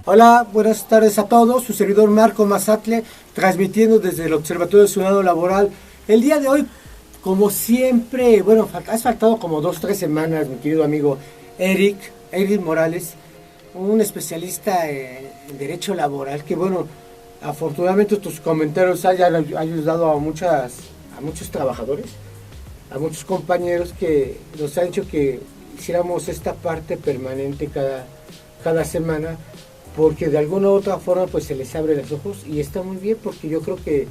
Hola, buenas tardes a todos. Su servidor Marco Mazatle, transmitiendo desde el Observatorio Ciudadano Laboral. El día de hoy, como siempre, bueno, has faltado como 2-3 semanas, mi querido amigo Eric Morales, un especialista en derecho laboral, que bueno, afortunadamente tus comentarios hayan ayudado a muchos trabajadores, a muchos compañeros que nos han hecho que hiciéramos esta parte permanente cada semana, porque de alguna u otra forma pues se les abre los ojos y está muy bien, porque yo creo que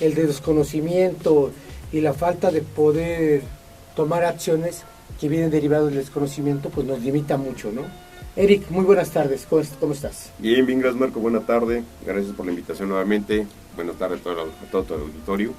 el desconocimiento y la falta de poder tomar acciones que vienen derivados del desconocimiento pues nos limita mucho, ¿no? Eric, muy buenas tardes, ¿cómo estás? Bien, gracias Marco, buena tarde, gracias por la invitación nuevamente, buenas tardes a todo el auditorio,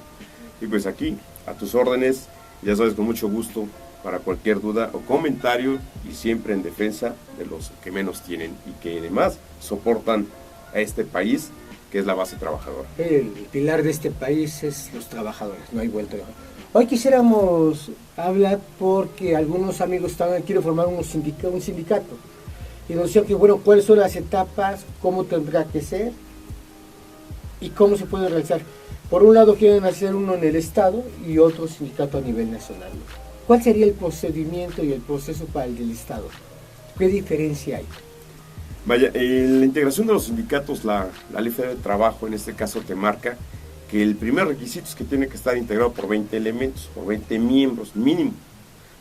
y pues aquí, a tus órdenes, ya sabes, con mucho gusto, para cualquier duda o comentario, y siempre en defensa de los que menos tienen y que además soportan a este país, que es la base trabajadora. El pilar de este país es los trabajadores, no hay vuelta de hoja. Hoy quisiéramos hablar porque algunos amigos quieren formar un sindicato, y nos decían que bueno, cuáles son las etapas, cómo tendrá que ser y cómo se puede realizar. Por un lado quieren hacer uno en el estado y otro sindicato a nivel nacional. ¿Cuál sería el procedimiento y el proceso para el del estado? ¿Qué diferencia hay? Vaya, la integración de los sindicatos, la Ley Federal de Trabajo en este caso te marca que el primer requisito es que tiene que estar integrado por 20 elementos, por 20 miembros mínimo.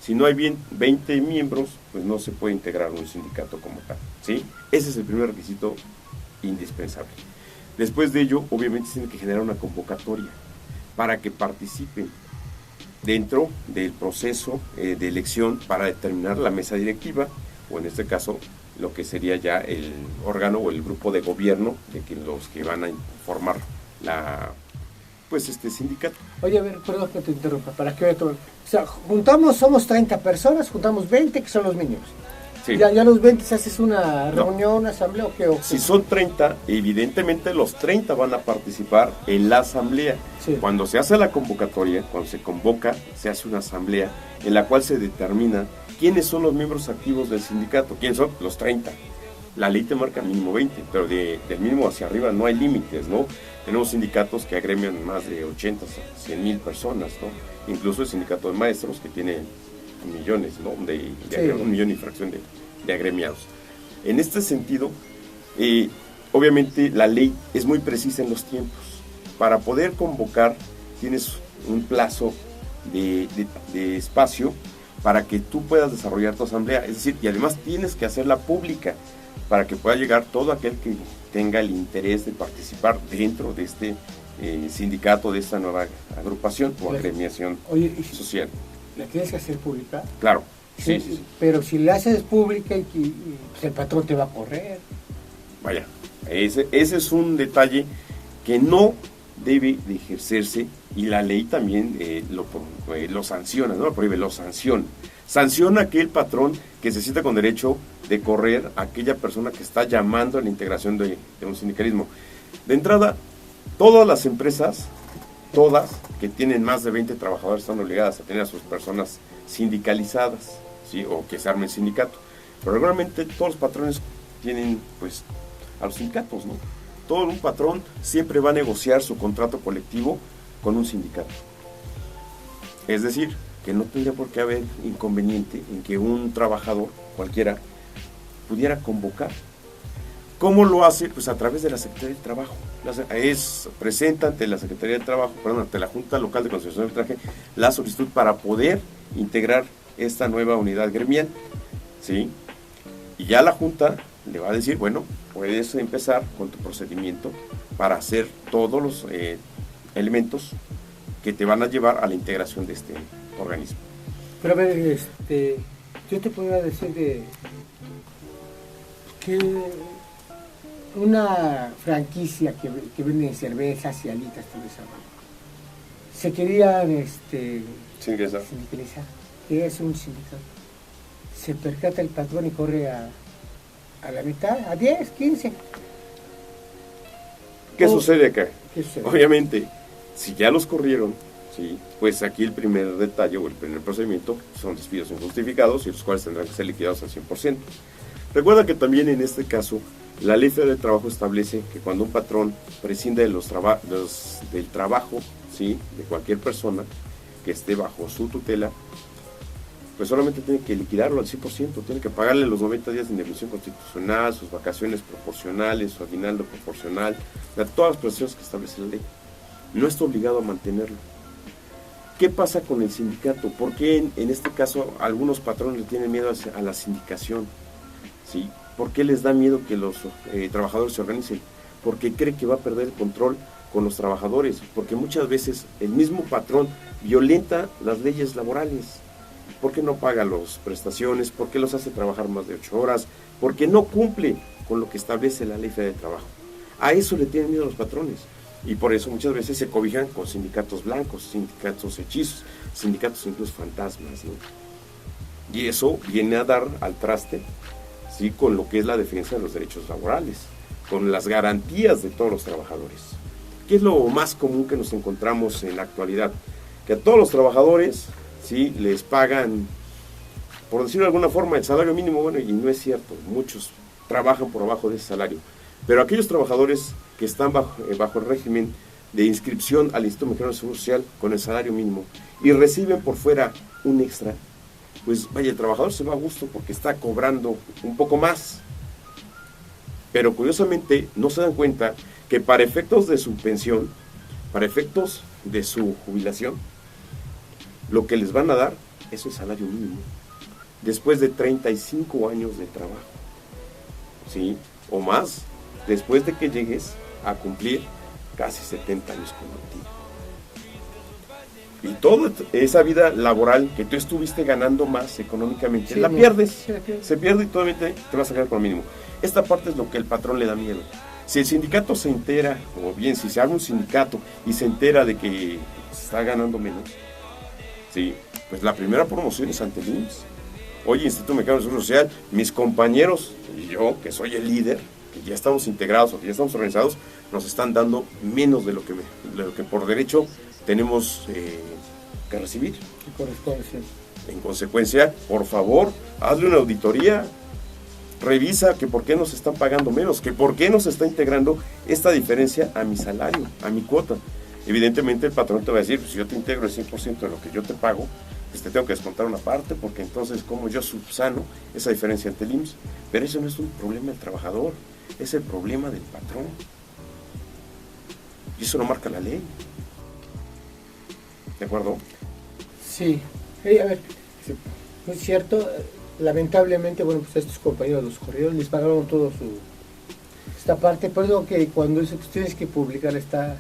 Si no hay 20 miembros, pues no se puede integrar un sindicato como tal, ¿sí? Ese es el primer requisito indispensable. Después de ello, obviamente se tiene que generar una convocatoria para que participen dentro del proceso de elección para determinar la mesa directiva, o en este caso, lo que sería ya el órgano o el grupo de gobierno de los que van a formar este sindicato. Oye, a ver, perdón que te interrumpa, para que vea todo. O sea, somos 30 personas, juntamos 20 que son los mínimos. Sí. Ya los 20 se haces una reunión, una asamblea o qué. Si son 30, evidentemente los 30 van a participar en la asamblea. Sí. Cuando se hace la convocatoria, cuando se convoca, se hace una asamblea en la cual se determina quiénes son los miembros activos del sindicato. ¿Quiénes son? Los 30. La ley te marca mínimo 20, pero del mínimo hacia arriba no hay límites, ¿no? Tenemos sindicatos que agremian más de 80, 100 mil personas, ¿no? Incluso el sindicato de maestros que tiene millones, ¿no? Un millón y fracción de agremiados. En este sentido, obviamente la ley es muy precisa en los tiempos. Para poder convocar tienes un plazo de espacio para que tú puedas desarrollar tu asamblea, es decir, y además tienes que hacerla pública para que pueda llegar todo aquel que tenga el interés de participar dentro de este sindicato, de esta nueva agrupación o agremiación social. ¿La tienes que hacer pública? Claro. Sí. Pero si la haces pública pues el patrón te va a correr. Vaya, ese es un detalle que no debe de ejercerse, y la ley también lo sanciona, no lo prohíbe, lo sanciona. Sanciona a aquel patrón que se sienta con derecho de correr a aquella persona que está llamando a la integración de un sindicalismo. De entrada, todas las empresas, todas que tienen más de 20 trabajadores, están obligadas a tener a sus personas sindicalizadas, ¿sí? O que se arme el sindicato. Pero regularmente todos los patrones tienen pues a los sindicatos, ¿no? Todo un patrón siempre va a negociar su contrato colectivo con un sindicato. Es decir, que no tendría por qué haber inconveniente en que un trabajador cualquiera pudiera convocar. ¿Cómo lo hace? Pues a través de la Secretaría del Trabajo. Presenta ante la Secretaría del Trabajo, ante la Junta Local de Conciliación de Arbitraje, la solicitud para poder integrar esta nueva unidad gremial, ¿sí? Y ya la Junta le va a decir, bueno, puedes empezar con tu procedimiento para hacer todos los elementos que te van a llevar a la integración de este organismo. Pero a ver, yo te podría decir que una franquicia que vende cervezas y alitas, todo eso, se querían sindicalizar, quería hacer un sindicato. Se percata el patrón y corre a la mitad, a 10, 15. ¿Qué sucede acá? Obviamente, si ya los corrieron, ¿sí? Pues aquí el primer detalle o el primer procedimiento son despidos injustificados, y los cuales tendrán que ser liquidados al 100%. Recuerda que también en este caso La Ley Federal del Trabajo establece que cuando un patrón prescinde del trabajo, ¿sí?, de cualquier persona que esté bajo su tutela, pues solamente tiene que liquidarlo al 100%, tiene que pagarle los 90 días de indemnización constitucional, sus vacaciones proporcionales, su aguinaldo proporcional, todas las prestaciones que establece la ley. No está obligado a mantenerlo. ¿Qué pasa con el sindicato? ¿Por qué en este caso algunos patrones le tienen miedo a la sindicación? ¿Sí? ¿Por qué les da miedo que los trabajadores se organicen? Porque cree que va a perder el control con los trabajadores, porque muchas veces el mismo patrón violenta las leyes laborales. ¿Por qué no paga las prestaciones? ¿Por qué los hace trabajar más de 8 horas? Porque no cumple con lo que establece la Ley Federal de Trabajo. A eso le tienen miedo los patrones. Y por eso muchas veces se cobijan con sindicatos blancos, sindicatos hechizos, sindicatos incluso fantasmas, ¿no? Y eso viene a dar al traste, ¿sí?, con lo que es la defensa de los derechos laborales, con las garantías de todos los trabajadores. ¿Qué es lo más común que nos encontramos en la actualidad? Que a todos los trabajadores, ¿sí?, les pagan, por decirlo de alguna forma, el salario mínimo. Bueno, y no es cierto, muchos trabajan por abajo de ese salario, pero aquellos trabajadores que están bajo el régimen de inscripción al Instituto Mexicano de Seguro Social con el salario mínimo y reciben por fuera un extra, pues vaya, el trabajador se va a gusto porque está cobrando un poco más, pero curiosamente no se dan cuenta que para efectos de su pensión, para efectos de su jubilación, lo que les van a dar es el salario mínimo, después de 35 años de trabajo, ¿sí?, o más, después de que llegues a cumplir casi 70 años contigo. Y toda esa vida laboral que tú estuviste ganando más económicamente, sí, la pierdes, se pierde y todavía te vas a quedar con lo mínimo. Esta parte es lo que el patrón le da miedo. Si el sindicato se entera, o bien si se abre un sindicato y se entera de que se está ganando menos, sí, pues la primera promoción es ante el IMSS. Oye, Instituto Mexicano de Seguro Social, mis compañeros y yo, que soy el líder, que ya estamos integrados o que ya estamos organizados, nos están dando menos de lo que por derecho tenemos que recibir. En consecuencia, por favor, hazle una auditoría, revisa que por qué nos están pagando menos, que por qué nos está integrando esta diferencia a mi salario, a mi cuota. Evidentemente el patrón te va a decir, pues si yo te integro el 100% de lo que yo te pago, pues te tengo que descontar una parte, porque entonces como yo subsano esa diferencia ante el IMSS. Pero eso no es un problema del trabajador, es el problema del patrón. Y eso lo marca la ley. ¿De acuerdo? Sí. A ver, no es cierto, lamentablemente, bueno, pues a estos compañeros los corrieron, les pagaron todo esta parte, por eso que cuando eso tienes que publicar está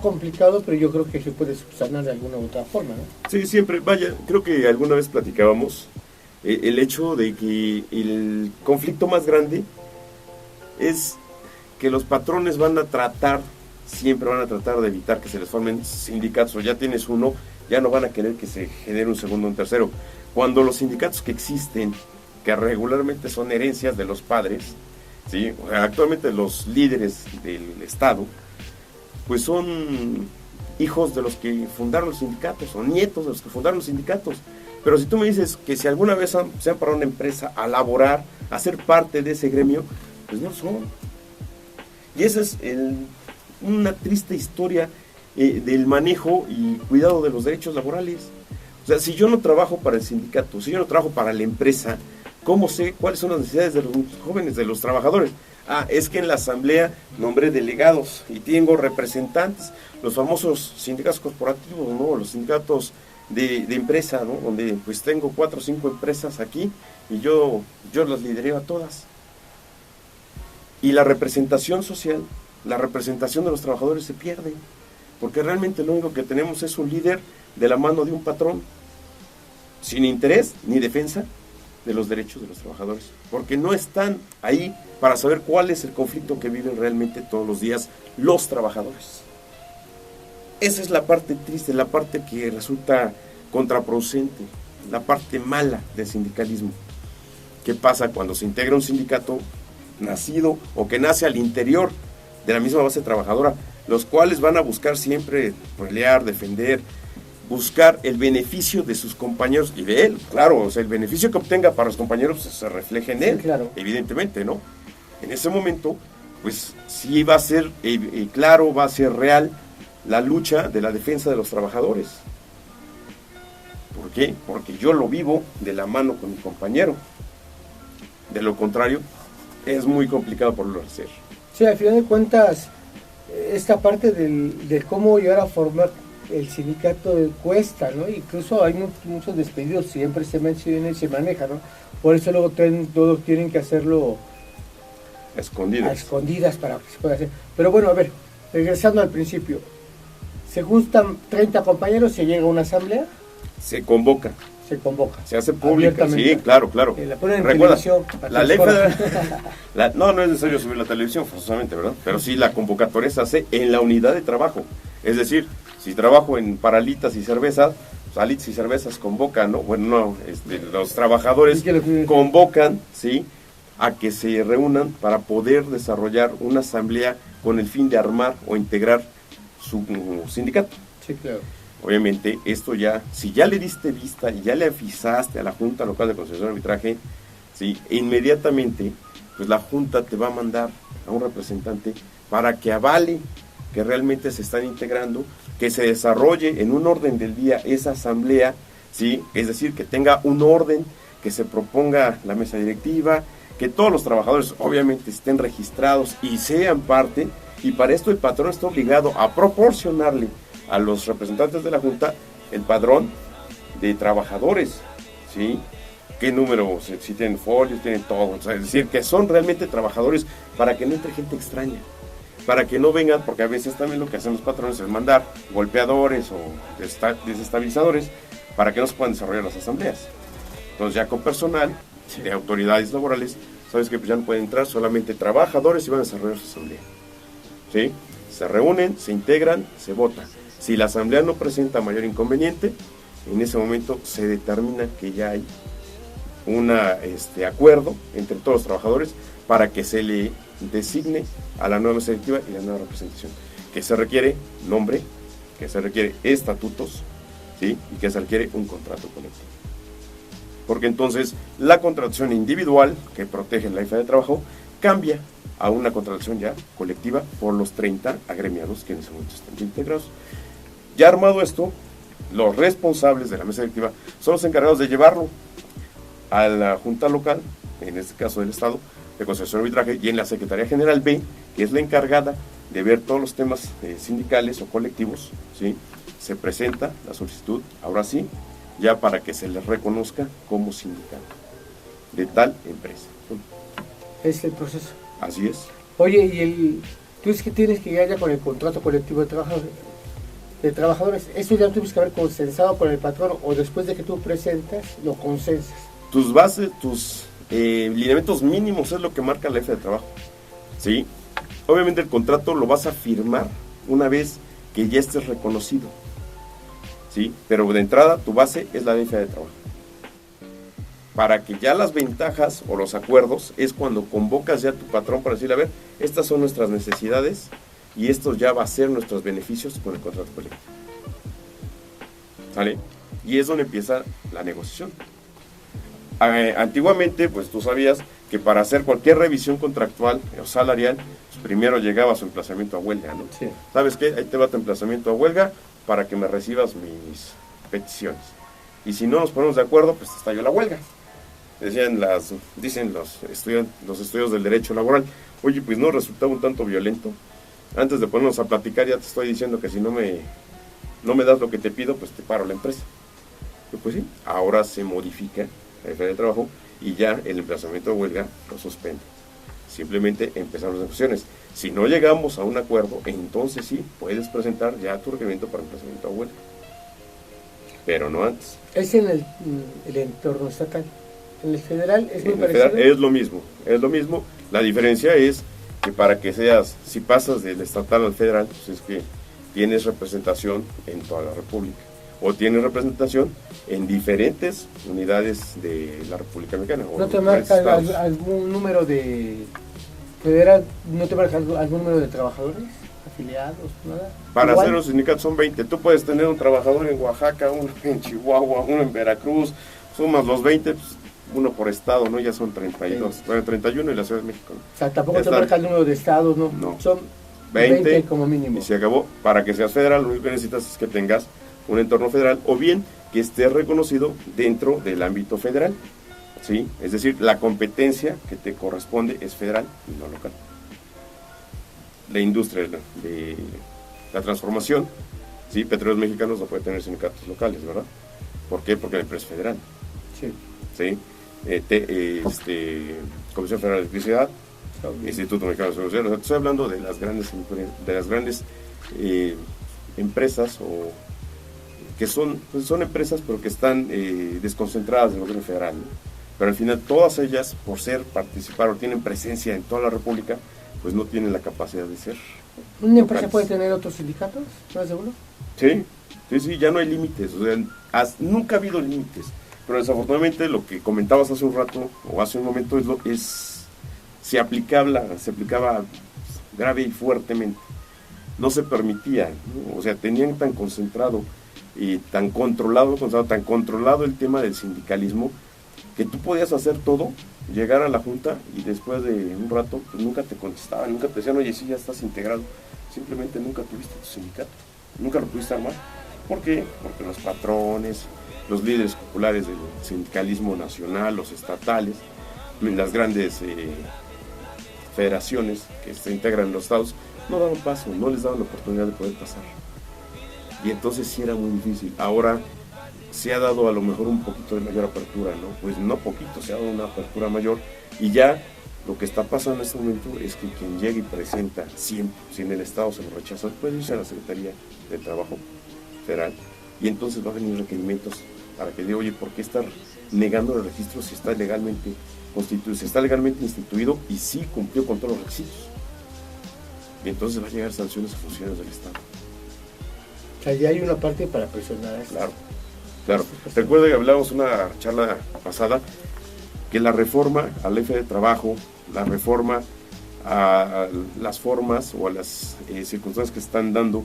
complicado, pero yo creo que se puede subsanar de alguna u otra forma, ¿no? Sí, siempre, vaya, creo que alguna vez platicábamos el hecho de que el conflicto más grande es que los patrones siempre van a tratar de evitar que se les formen sindicatos, o ya tienes uno, ya no van a querer que se genere un segundo o un tercero. Cuando los sindicatos que existen, que regularmente son herencias de los padres, ¿sí?, o sea, actualmente los líderes del Estado, pues son hijos de los que fundaron los sindicatos, o nietos de los que fundaron los sindicatos. Pero si tú me dices que si alguna vez se han parado una empresa a laborar, a ser parte de ese gremio, pues no son. Y esa es una triste historia del manejo y cuidado de los derechos laborales. O sea, si yo no trabajo para el sindicato, si yo no trabajo para la empresa, ¿cómo sé cuáles son las necesidades de los jóvenes, de los trabajadores? Es que en la asamblea nombré delegados y tengo representantes, los famosos sindicatos corporativos, ¿no?, los sindicatos de empresa, ¿no?, donde pues tengo 4 o 5 empresas aquí y yo las lidereo a todas. Y la representación social, la representación de los trabajadores se pierde, porque realmente lo único que tenemos es un líder de la mano de un patrón, sin interés ni defensa de los derechos de los trabajadores, porque no están ahí para saber cuál es el conflicto que viven realmente todos los días los trabajadores. Esa es la parte triste, la parte que resulta contraproducente, la parte mala del sindicalismo. ¿Qué pasa cuando se integra un sindicato nacido o que nace al interior de la misma base trabajadora, los cuales van a buscar siempre pelear, defender, buscar el beneficio de sus compañeros y de él, claro, o sea, el beneficio que obtenga para los compañeros se refleja en él, sí, claro, evidentemente, ¿no? en ese momento, pues sí va a ser claro, va a ser real la lucha de la defensa de los trabajadores. ¿Por qué? Porque yo lo vivo de la mano con mi compañero. De lo contrario, es muy complicado poderlo hacer. Sí, al final de cuentas, esta parte de cómo llegar a formar el sindicato cuesta, ¿no? Incluso hay muchos despedidos, siempre se menciona y se maneja, ¿no? Por eso luego todos tienen que hacerlo a escondidas para que se pueda hacer. Pero bueno, a ver, regresando al principio, se juntan 30 compañeros, se llega a una asamblea. Se convoca. Se hace pública, sí, claro. La ponen en Recuerda, televisión. la ley federal, no es necesario subir la televisión forzosamente, ¿verdad? Pero sí, la convocatoria se hace en la unidad de trabajo. Es decir, si trabajo en Paralitas y Cervezas, Alitas y Cervezas convocan, ¿no? Bueno, no, los trabajadores convocan, ¿sí?, a que se reúnan para poder desarrollar una asamblea con el fin de armar o integrar su sindicato. Sí, claro. Obviamente, esto ya, si ya le diste vista y ya le avisaste a la Junta Local de Conciliación y Arbitraje, ¿sí?, inmediatamente, pues la Junta te va a mandar a un representante para que avale que realmente se están integrando, que se desarrolle en un orden del día esa asamblea, ¿sí?, es decir, que tenga un orden, que se proponga la mesa directiva, que todos los trabajadores obviamente estén registrados y sean parte, y para esto el patrón está obligado a proporcionarle a los representantes de la Junta el padrón de trabajadores, ¿sí? ¿Qué número? Si tienen folios, tienen todo, o sea, es decir, que son realmente trabajadores para que no entre gente extraña, para que no vengan, porque a veces también lo que hacen los patrones es mandar golpeadores o desestabilizadores para que no se puedan desarrollar las asambleas. Entonces ya con personal de autoridades laborales, sabes que pues ya no pueden entrar, solamente trabajadores y van a desarrollar su asamblea, ¿sí? Se reúnen, se integran, se vota. Si la asamblea no presenta mayor inconveniente, en ese momento se determina que ya hay un acuerdo entre todos los trabajadores para que se le designe a la nueva mesa directiva y la nueva representación. Que se requiere nombre, que se requiere estatutos, ¿sí?, y que se requiere un contrato colectivo. Porque entonces la contratación individual, que protege la ley de trabajo, cambia a una contratación ya colectiva por los 30 agremiados que en ese momento están integrados. Ya armado esto, los responsables de la mesa directiva son los encargados de llevarlo a la Junta Local, en este caso del Estado, de Conciliación y Arbitraje, y en la Secretaría General B, que es la encargada de ver todos los temas sindicales o colectivos, ¿sí?, se presenta la solicitud, ahora sí, ya para que se les reconozca como sindicato de tal empresa. Es el proceso. Así es. Oye, tú es que tienes que llegar ya con el contrato colectivo de trabajadores, ¿eso ya tienes que haber consensado con el patrón o después de que tú presentas, lo consensas? Tus bases, tus lineamientos mínimos es lo que marca la ley de trabajo, ¿sí? Obviamente el contrato lo vas a firmar una vez que ya estés reconocido, ¿sí? Pero de entrada tu base es la ley de trabajo. Para que ya las ventajas o los acuerdos es cuando convocas ya a tu patrón para decirle, a ver, estas son nuestras necesidades y esto ya va a ser nuestros beneficios con el contrato colectivo. ¿Sale? Y es donde empieza la negociación. Antiguamente, pues tú sabías que para hacer cualquier revisión contractual o salarial, pues primero llegaba su emplazamiento a huelga, ¿no? Sí. ¿Sabes qué? Ahí te va tu emplazamiento a huelga para que me recibas mis peticiones. Y si no nos ponemos de acuerdo, pues estalló la huelga. Dicen los estudios del derecho laboral, oye, pues no resultaba un tanto violento. Antes de ponernos a platicar ya te estoy diciendo que si no me das lo que te pido, pues te paro la empresa. Y pues sí, ahora se modifica la ley de trabajo y ya el emplazamiento de huelga lo suspende. Simplemente empezamos las negociaciones. Si no llegamos a un acuerdo, entonces sí, puedes presentar ya tu requerimiento para emplazamiento de huelga. Pero no antes. Es en el entorno estatal. En el federal es muy parecido. Federal es lo mismo. La diferencia es que para que si pasas del estatal al federal, pues es que tienes representación en toda la República. O tienes representación en diferentes unidades de la República Mexicana. ¿No te marca algún número de federal? ¿No te marca algún número de trabajadores afiliados? Nada. Para hacer un sindicato son 20. Tú puedes tener un trabajador en Oaxaca, uno en Chihuahua, uno en Veracruz. Sumas los 20, pues uno por estado, ¿no? Ya son 32, bueno, 31 en la Ciudad de México, ¿no? O sea, tampoco te marca el número de estados, ¿no? No. Son 20 como mínimo. Y se acabó. Para que seas federal, lo único que necesitas es que tengas un entorno federal o bien que esté reconocido dentro del ámbito federal, ¿sí? Es decir, la competencia que te corresponde es federal y no local. La industria de la transformación, ¿sí? Petróleos Mexicanos no puede tener sindicatos locales, ¿verdad? ¿Por qué? Porque la empresa es federal. Sí. ¿Sí? Comisión Federal de Electricidad, Instituto Mexicano de Seguridad. Estoy hablando de las grandes empresas o que son empresas pero que están desconcentradas del gobierno federal, ¿no? Pero al final todas ellas, por participar o tienen presencia en toda la república, pues no tienen la capacidad de ser ¿Una empresa locales. puede tener otros sindicatos? ¿Estás seguro? Sí, ya no hay límites, o sea, nunca ha habido límites, pero desafortunadamente lo que comentabas hace un rato o hace un momento se aplicaba grave y fuertemente, no se permitía, ¿no? O sea, tenían tan concentrado y tan controlado el tema del sindicalismo que tú podías hacer todo, llegar a la junta y después de un rato pues nunca te contestaban, nunca te decían, oye, sí, ya estás integrado, simplemente nunca tuviste tu sindicato, nunca lo pudiste armar. ¿Por qué? Porque los patrones, los líderes populares del sindicalismo nacional, los estatales, las grandes federaciones que se integran en los estados, no daban paso, no les daban la oportunidad de poder pasar. Y entonces sí era muy difícil. Ahora se ha dado a lo mejor un poquito de mayor apertura, ¿no? Pues no poquito, se ha dado una apertura mayor y ya lo que está pasando en este momento es que quien llega y presenta siempre, si en el estado se lo rechazan, puede irse a la Secretaría del Trabajo Federal y entonces va a venir requerimientos para que diga, oye, ¿por qué estar negando el registro si está legalmente constituido, si está legalmente instituido y sí cumplió con todos los requisitos? Y entonces va a llegar sanciones a funcionarios del Estado. O sea, ya hay una parte para presionar. Claro. Recuerda que hablamos una charla pasada que la reforma a la ley de trabajo, la reforma a las formas o a las circunstancias que se están dando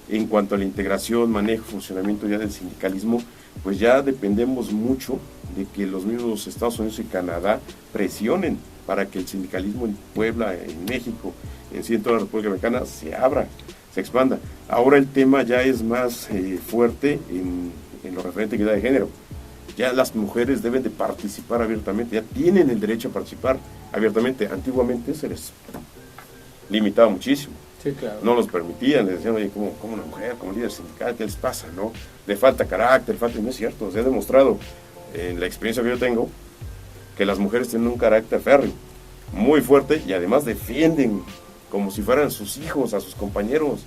en cuanto a la integración, manejo, funcionamiento ya del sindicalismo, pues ya dependemos mucho de que los mismos Estados Unidos y Canadá presionen para que el sindicalismo en Puebla, en México, en toda la República Mexicana se abra, se expanda. Ahora el tema ya es más fuerte en lo referente a equidad de género. Ya las mujeres deben de participar abiertamente, ya tienen el derecho a participar abiertamente. Antiguamente se les limitaba muchísimo. Sí, claro. No los permitían, les decían, oye, como una mujer, como líder sindical, ¿qué les pasa? ¿No? Le falta carácter, no es cierto. Se ha demostrado en la experiencia que yo tengo que las mujeres tienen un carácter férreo, muy fuerte y además defienden como si fueran sus hijos, a sus compañeros.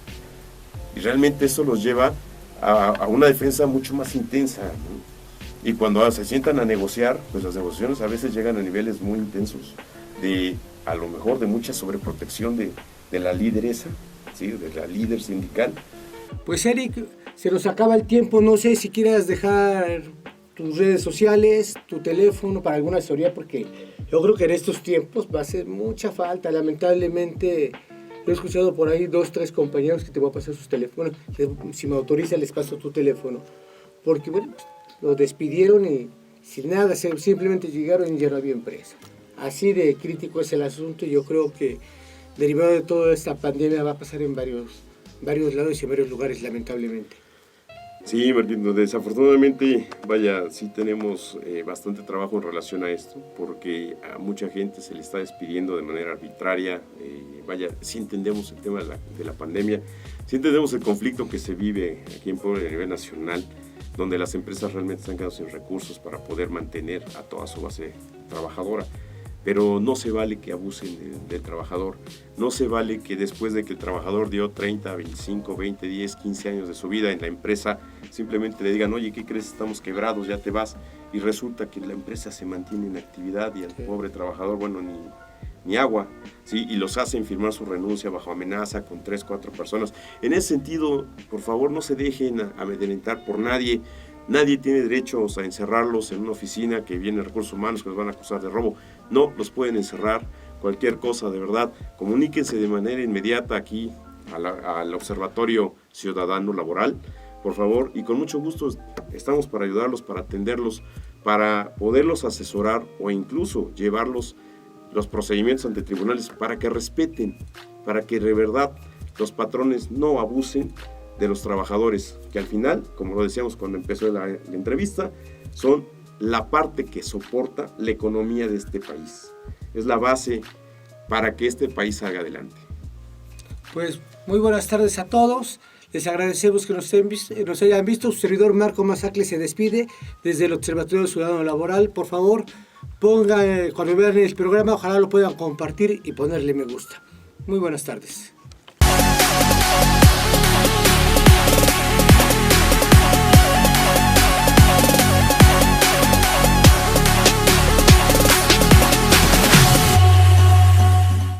Y realmente eso los lleva a una defensa mucho más intensa, ¿no? Y cuando se sientan a negociar, pues las negociaciones a veces llegan a niveles muy intensos, a lo mejor de mucha sobreprotección de la lideresa, ¿sí? De la líder sindical. Pues Eric, se nos acaba el tiempo, no sé si quieras dejar tus redes sociales, tu teléfono para alguna asesoría, porque yo creo que en estos tiempos va a hacer mucha falta. Lamentablemente he escuchado por ahí 2, 3 compañeros que te voy a pasar sus teléfonos, si me autoriza les paso tu teléfono, porque bueno, lo despidieron y sin nada, simplemente llegaron y ya no había empresa. Así de crítico es el asunto y yo creo que derivado de toda esta pandemia va a pasar en varios lados y en varios lugares, lamentablemente. Sí, Martín, desafortunadamente, vaya, sí tenemos bastante trabajo en relación a esto, porque a mucha gente se le está despidiendo de manera arbitraria. Vaya, sí entendemos el tema de la pandemia, sí entendemos el conflicto que se vive aquí en Puebla a nivel nacional, donde las empresas realmente están quedando sin recursos para poder mantener a toda su base trabajadora. Pero no se vale que abusen del trabajador, no se vale que después de que el trabajador dio 30, 25, 20, 10, 15 años de su vida en la empresa, simplemente le digan, oye, ¿qué crees? Estamos quebrados, ya te vas, y resulta que la empresa se mantiene en actividad y al pobre trabajador, bueno, ni agua, ¿sí? Y los hacen firmar su renuncia bajo amenaza con 3, 4 personas. En ese sentido, por favor, no se dejen amedrentar por nadie. Nadie tiene derecho a encerrarlos en una oficina que viene recursos humanos que los van a acusar de robo. No los pueden encerrar. Cualquier cosa, de verdad, comuníquense de manera inmediata aquí al Observatorio Ciudadano Laboral, por favor, y con mucho gusto estamos para ayudarlos, para atenderlos, para poderlos asesorar o incluso llevarlos los procedimientos ante tribunales para que respeten, para que de verdad los patrones no abusen de los trabajadores, que al final, como lo decíamos cuando empezó la entrevista, son la parte que soporta la economía de este país. Es la base para que este país salga adelante. Pues muy buenas tardes a todos. Les agradecemos que nos hayan visto. Su servidor Marco Mazacle se despide desde el Observatorio Ciudadano Laboral. Por favor, cuando vean el programa, ojalá lo puedan compartir y ponerle me gusta. Muy buenas tardes.